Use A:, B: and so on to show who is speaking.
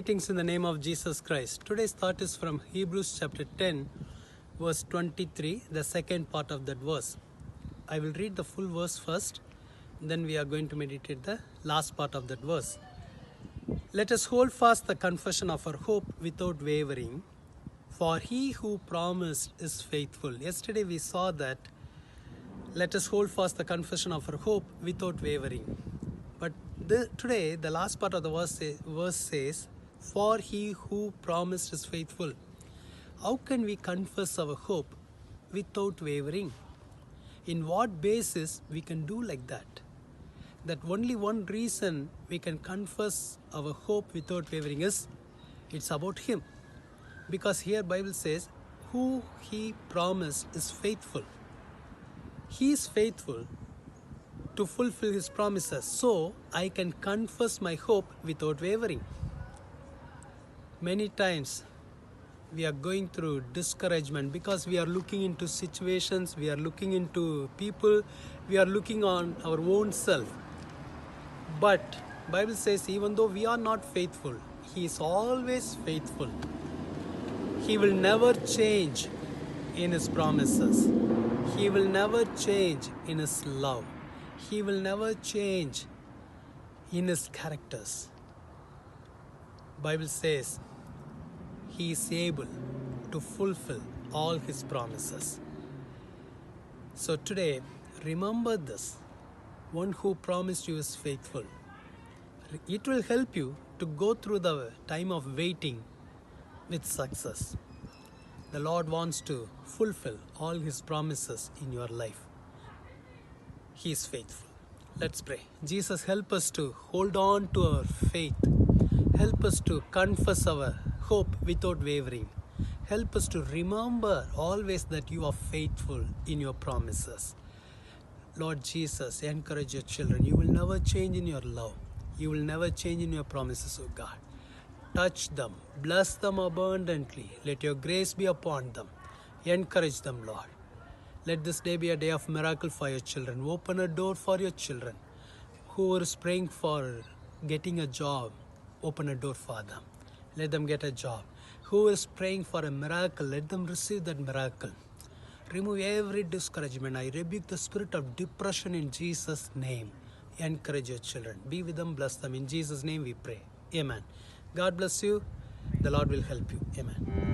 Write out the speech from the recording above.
A: Greetings in the name of Jesus Christ. Today's thought is from Hebrews chapter 10, verse 23, the second part of that verse. I will read the full verse first, then we are going to meditate the last part of that verse. Let us hold fast the confession of our hope without wavering, for he who promised is faithful. Yesterday we saw that let us hold fast the confession of our hope without wavering. But today, the last part of the verse says, for he who promised is faithful. How can we confess our hope without wavering? In what basis we can do like that? That only one reason we can confess our hope without wavering is, it's about him. Because here Bible says, who he promised is faithful. He is faithful to fulfill his promises, so I can confess my hope without wavering. Many times we are going through discouragement because we are looking into situations, we are looking into people, we are looking on our own self. But Bible says even though we are not faithful, he is always faithful. He will never change in his promises. He will never change in his love. He will never change in his characters. Bible says he is able to fulfill all his promises. So today, remember this. One who promised you is faithful. It will help you to go through the time of waiting with success. The Lord wants to fulfill all his promises in your life. He is faithful. Let's pray. Jesus, help us to hold on to our faith. Help us to confess our hope without wavering. Help us to remember always that you are faithful in your promises. Lord Jesus, encourage your children. You will never change in your love. You will never change in your promises, oh God. Touch them. Bless them abundantly. Let your grace be upon them. Encourage them, Lord. Let this day be a day of miracle for your children. Open a door for your children. Who is praying for getting a job, open a door for them. Let them get a job. Who is praying for a miracle, let them receive that miracle. Remove every discouragement. I rebuke the spirit of depression in Jesus' name. Encourage your children. Be with them, bless them. In Jesus' name we pray. Amen. God bless you. The Lord will help you. Amen.